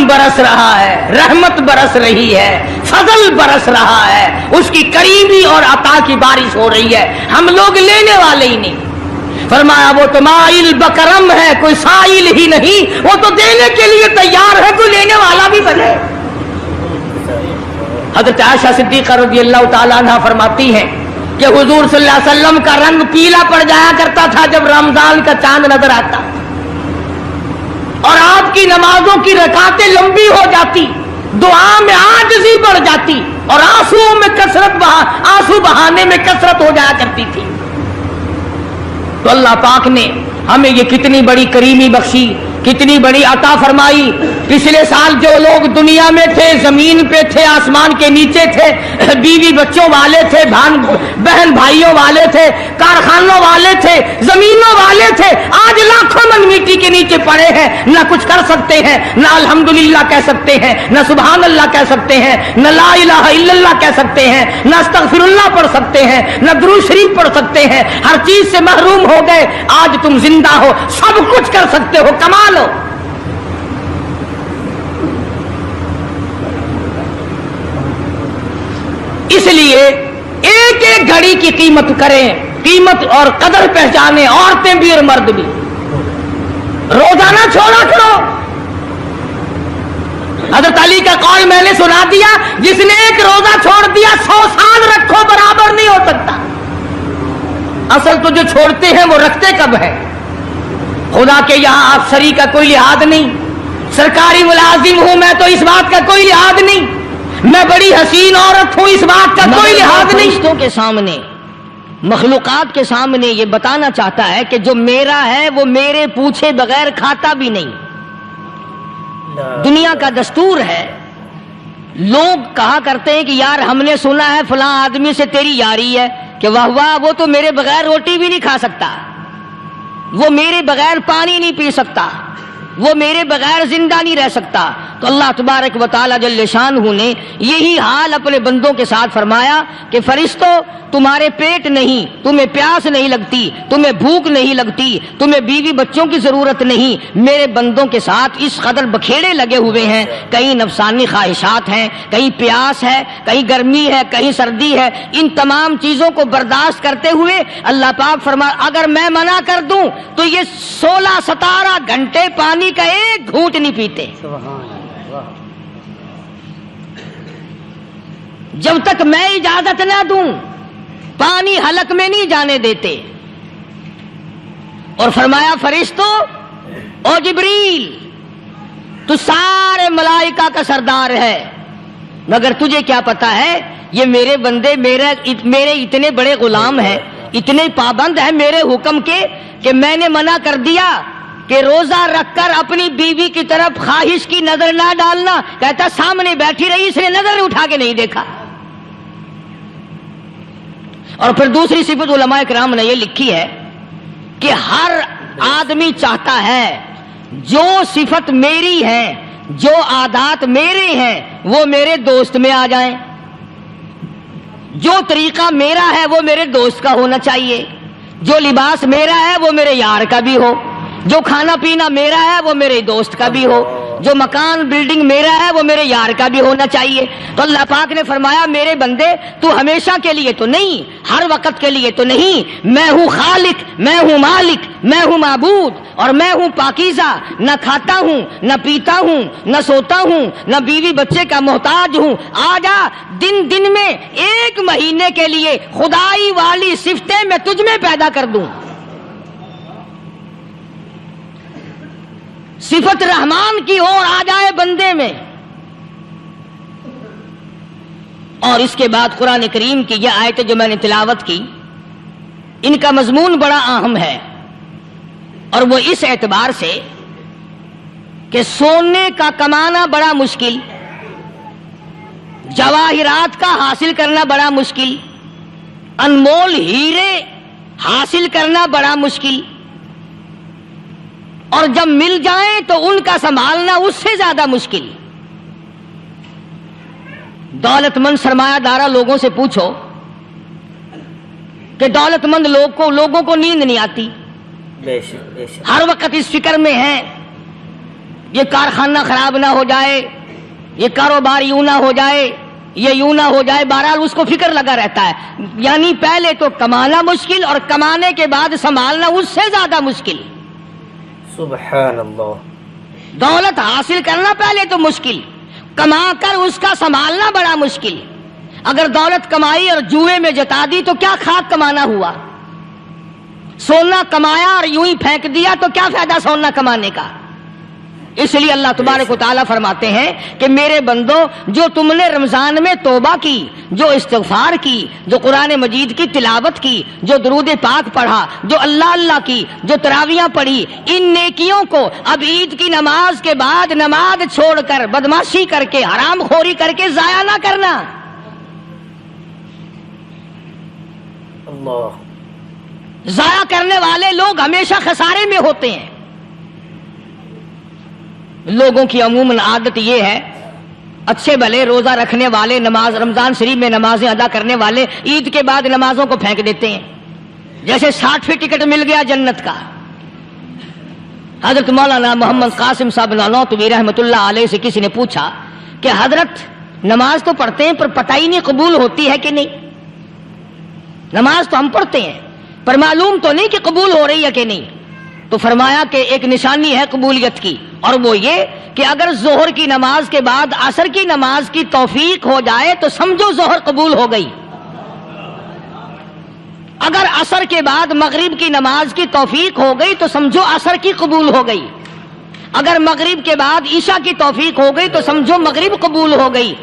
برس رہا ہے، رحمت برس رہی ہے، فضل برس رہا ہے، اس کی قریبی اور عطا کی بارش ہو رہی ہے، ہم لوگ لینے والے ہی نہیں۔ فرمایا وہ تو مائل بکرم ہے، کوئی سائل ہی نہیں، وہ تو دینے کے لیے تیار ہے، کوئی لینے والا بھی بنے۔ حضرت عائشہ صدیقہ رضی اللہ تعالیٰ عنہ فرماتی ہیں کہ حضور صلی اللہ علیہ وسلم کا رنگ پیلا پڑ جایا کرتا تھا جب رمضان کا چاند نظر آتا، اور آپ کی نمازوں کی رکعتیں لمبی ہو جاتی، دعا میں عاجزی بڑھ جاتی، اور آنسو بہانے میں کثرت ہو جایا کرتی تھی۔ تو اللہ پاک نے ہمیں یہ کتنی بڑی کریمی بخشی، کتنی بڑی عطا فرمائی۔ پچھلے سال جو لوگ دنیا میں تھے، زمین پہ تھے، آسمان کے نیچے تھے، بیوی بچوں والے تھے، بہن بھائیوں والے تھے، کارخانوں والے تھے، زمینوں والے تھے، آج لاکھوں من مٹی کے نیچے پڑے ہیں، نہ کچھ کر سکتے ہیں، نہ الحمدللہ کہہ سکتے ہیں، نہ سبحان اللہ کہہ سکتے ہیں، نہ لا الہ الا اللہ کہہ سکتے ہیں، نہ استغفر اللہ پڑھ سکتے ہیں، نہ درود شریف پڑھ سکتے ہیں، ہر چیز سے محروم ہو گئے۔ آج تم زندہ ہو، سب کچھ کر سکتے ہو، کمال ہو۔ اس لیے ایک ایک گھڑی کی قیمت کریں، قیمت اور قدر پہچانیں، عورتیں بھی اور مرد بھی۔ روزانہ چھوڑا کرو۔ حضرت علی کا قول میں نے سنا دیا، جس نے ایک روزہ چھوڑ دیا 100 سال رکھو برابر نہیں ہو سکتا۔ اصل تو جو چھوڑتے ہیں وہ رکھتے کب ہے؟ خدا کے یہاں افسری کا کوئی لحاظ نہیں، سرکاری ملازم ہوں میں تو اس بات کا کوئی لحاظ نہیں، میں بڑی حسین عورت ہوں اس بات کا کوئی لحاظ نہیں۔ فرشتوں کے سامنے، مخلوقات کے سامنے یہ بتانا چاہتا ہے کہ جو میرا ہے وہ میرے پوچھے بغیر کھاتا بھی نہیں۔ دنیا کا دستور ہے، لوگ کہا کرتے ہیں کہ یار ہم نے سنا ہے فلاں آدمی سے تیری یاری ہے، کہ واہ واہ وہ تو میرے بغیر روٹی بھی نہیں کھا سکتا، وہ میرے بغیر پانی نہیں پی سکتا، وہ میرے بغیر زندہ نہیں رہ سکتا۔ تو اللہ تبارک و تعالی جل شانہ نے یہی حال اپنے بندوں کے ساتھ فرمایا کہ فرشتوں تمہارے پیٹ نہیں، تمہیں پیاس نہیں لگتی، تمہیں بھوک نہیں لگتی، تمہیں بیوی بچوں کی ضرورت نہیں، میرے بندوں کے ساتھ اس قدر بکھیڑے لگے ہوئے ہیں، کہیں نفسانی خواہشات ہیں، کہیں پیاس ہے، کہیں گرمی ہے، کہیں سردی ہے، ان تمام چیزوں کو برداشت کرتے ہوئے اللہ پاک فرما اگر میں منع کر دوں تو یہ 16-17 گھنٹے پانی کا ایک گھونٹ نہیں پیتے، جب تک میں اجازت نہ دوں پانی حلق میں نہیں جانے دیتے۔ اور فرمایا فرشتوں او جبریل تو سارے ملائکہ کا سردار ہے، مگر تجھے کیا پتا ہے یہ میرے بندے میرے اتنے بڑے غلام ہیں، اتنے پابند ہیں میرے حکم کے کہ میں نے منع کر دیا کہ روزہ رکھ کر اپنی بیوی کی طرف خواہش کی نظر نہ ڈالنا، کہتا سامنے بیٹھی رہی اس نے نظر اٹھا کے نہیں دیکھا۔ اور پھر دوسری صفت علماء کرام نے یہ لکھی ہے کہ ہر آدمی چاہتا ہے جو صفت میری ہے، جو عادات میرے ہیں وہ میرے دوست میں آ جائیں، جو طریقہ میرا ہے وہ میرے دوست کا ہونا چاہیے، جو لباس میرا ہے وہ میرے یار کا بھی ہو، جو کھانا پینا میرا ہے وہ میرے دوست کا بھی ہو، جو مکان بلڈنگ میرا ہے وہ میرے یار کا بھی ہونا چاہیے۔ تو اللہ پاک نے فرمایا میرے بندے تو ہمیشہ کے لیے تو نہیں، ہر وقت کے لیے تو نہیں، میں ہوں خالق، میں ہوں مالک، میں ہوں معبود، اور میں ہوں پاکیزہ، نہ کھاتا ہوں، نہ پیتا ہوں، نہ سوتا ہوں، نہ بیوی بچے کا محتاج ہوں۔ آجا دن میں 1 مہینے کے لیے خدائی والی صفتیں میں تجھ میں پیدا کر دوں، صفت رحمان کی اور آ جائے بندے میں۔ اور اس کے بعد قرآن کریم کی یہ آیتیں جو میں نے تلاوت کی ان کا مضمون بڑا اہم ہے، اور وہ اس اعتبار سے کہ سونے کا کمانا بڑا مشکل، جواہرات کا حاصل کرنا بڑا مشکل، انمول ہیرے حاصل کرنا بڑا مشکل، اور جب مل جائیں تو ان کا سنبھالنا اس سے زیادہ مشکل۔ دولت مند سرمایہ دارہ لوگوں سے پوچھو کہ دولت مند لوگوں کو نیند نہیں آتی، ہر وقت اس فکر میں ہیں یہ کارخانہ خراب نہ ہو جائے، یہ کاروبار یوں نہ ہو جائے، یہ یوں نہ ہو جائے، بہرحال اس کو فکر لگا رہتا ہے. یعنی پہلے تو کمانا مشکل اور کمانے کے بعد سنبھالنا اس سے زیادہ مشکل. سبحان اللہ. دولت حاصل کرنا پہلے تو مشکل، کما کر اس کا سنبھالنا بڑا مشکل. اگر دولت کمائی اور جوئے میں جتا دی تو کیا خاک کمانا ہوا؟ سونا کمایا اور یوں ہی پھینک دیا تو کیا فائدہ سونا کمانے کا؟ اس لیے اللہ تبارک و تعالیٰ فرماتے ہیں کہ میرے بندو، جو تم نے رمضان میں توبہ کی، جو استغفار کی، جو قرآن مجید کی تلاوت کی، جو درود پاک پڑھا، جو اللہ اللہ کی، جو تراویاں پڑھی، ان نیکیوں کو اب عید کی نماز کے بعد نماز چھوڑ کر، بدماشی کر کے، حرام خوری کر کے ضائع نہ کرنا. اللہ. ضائع کرنے والے لوگ ہمیشہ خسارے میں ہوتے ہیں. لوگوں کی عموماً عادت یہ ہے، اچھے بھلے روزہ رکھنے والے، نماز رمضان شریف میں نمازیں ادا کرنے والے عید کے بعد نمازوں کو پھینک دیتے ہیں جیسے 60 ٹکٹ مل گیا جنت کا. حضرت مولانا محمد قاسم صاحب نانوتوی رحمۃ اللہ علیہ سے کسی نے پوچھا کہ حضرت نماز تو پڑھتے ہیں پر پتہ ہی نہیں قبول ہوتی ہے کہ نہیں. نماز تو ہم پڑھتے ہیں پر معلوم تو نہیں کہ قبول ہو رہی ہے کہ نہیں. تو فرمایا کہ ایک نشانی ہے قبولیت کی، اور وہ یہ کہ اگر ظہر کی نماز کے بعد عصر کی نماز کی توفیق ہو جائے تو سمجھو ظہر قبول ہو گئی. اگر عصر کے بعد مغرب کی نماز کی توفیق ہو گئی تو سمجھو عصر کی قبول ہو گئی. اگر مغرب کے بعد عشاء کی توفیق ہو گئی تو سمجھو مغرب قبول ہو گئی.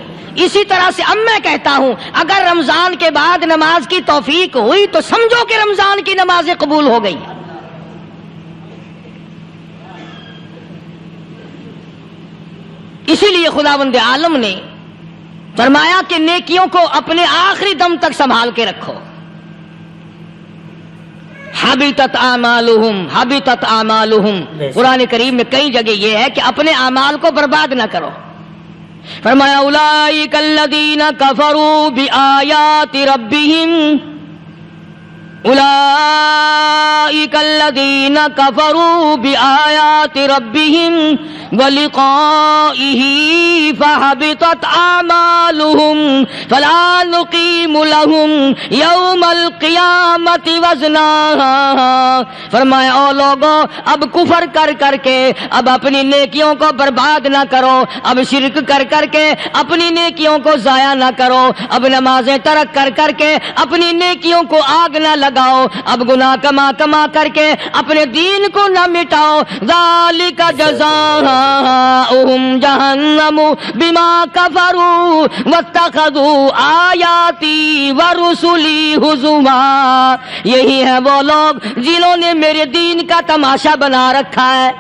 اسی طرح سے اب میں کہتا ہوں اگر رمضان کے بعد نماز کی توفیق ہوئی تو سمجھو کہ رمضان کی نمازیں قبول ہو گئی. اسی لیے خداوند عالم نے فرمایا کہ نیکیوں کو اپنے آخری دم تک سنبھال کے رکھو. حبطت اعمالہم حبطت اعمالہم. قرآن کریم میں کئی جگہ یہ ہے کہ اپنے اعمال کو برباد نہ کرو. فرمایا اولئک الذین کفروا بآیات ربہم اولئک الذین کفروا بآیات ربہم ولقائہ فحبطت اعمالہم فلا نقیم لہم یوم القیامت وزنا. فرمایا او لوگو، اب کفر کر کر کے اب اپنی نیکیوں کو برباد نہ کرو، اب شرک کر کر کے اپنی نیکیوں کو ضائع نہ کرو، اب نمازیں ترک کر کر کے اپنی نیکیوں کو آگ نہ لگاؤ، اب گناہ کما کما کر کے اپنے دین کو نہ مٹاؤ. ذالک جزاؤہم جہنم بما کفروا واتخذوا آیاتی ورسلی ہزوا. یہی ہے وہ لوگ جنہوں نے میرے دین کا تماشا بنا رکھا ہے.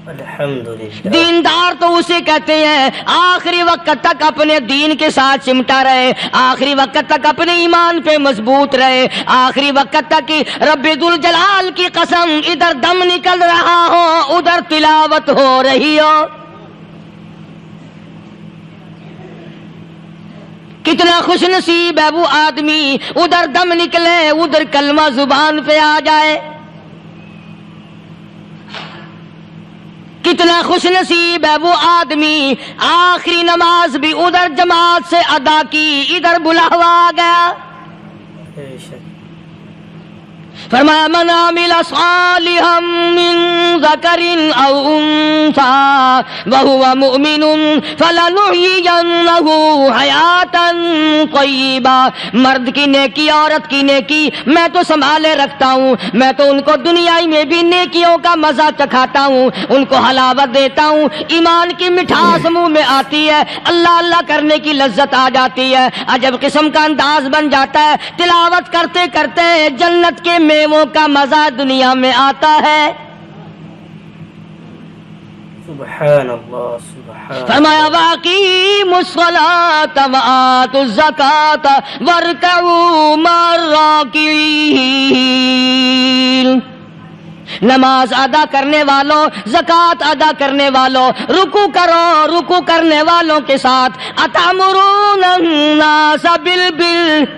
الحمدللہ. دیندار تو اسے کہتے ہیں آخری وقت تک اپنے دین کے ساتھ چمٹا رہے، آخری وقت تک اپنے ایمان پہ مضبوط رہے، آخری وقت تک رب ذوالجلال کی قسم ادھر دم نکل رہا ہو ادھر تلاوت ہو رہی ہو. کتنا خوش نصیب ہے وہ آدمی ادھر دم نکلے ادھر کلمہ زبان پہ آ جائے. کتنا خوش نصیب ہے وہ آدمی آخری نماز بھی ادھر جماعت سے ادا کی ادھر بلاوا آ گیا. فرمایا من عمل صالحا من ذکر او انثى وهو مؤمن فلنحيينه حیاتا طیبا. مرد کی نیکی عورت کی نیکی میں تو سنبھالے رکھتا ہوں، میں تو ان کو دنیائی میں بھی نیکیوں کا مزہ چکھاتا ہوں، ان کو حلاوت دیتا ہوں، ایمان کی مٹھاس منہ میں آتی ہے، اللہ اللہ کرنے کی لذت آ جاتی ہے، عجب قسم کا انداز بن جاتا ہے، تلاوت کرتے کرتے جنت کے میووں کا مزہ دنیا میں آتا ہے. سبحان اللہ. سبحان. فرمایا واقیموا الصلاۃ وآتوا الزکاۃ وارکعوا مع الراکعین. نماز ادا کرنے والوں، زکوٰۃ ادا کرنے والوں، رکوع کرو رکوع کرنے والوں کے ساتھ. اتامرون الناس بالبر،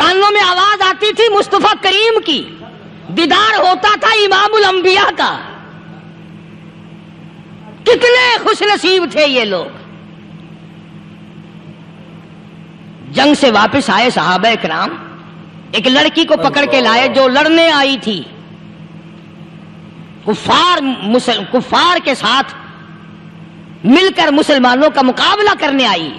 کانوں میں آواز آتی تھی مصطفیٰ کریم کی، دیدار ہوتا تھا امام الانبیاء کا۔ کتنے خوش نصیب تھے یہ لوگ۔ جنگ سے واپس آئے صحابہ کرام، ایک لڑکی کو پکڑ کے لائے جو لڑنے آئی تھی، کفار کے ساتھ مل کر مسلمانوں کا مقابلہ کرنے آئی۔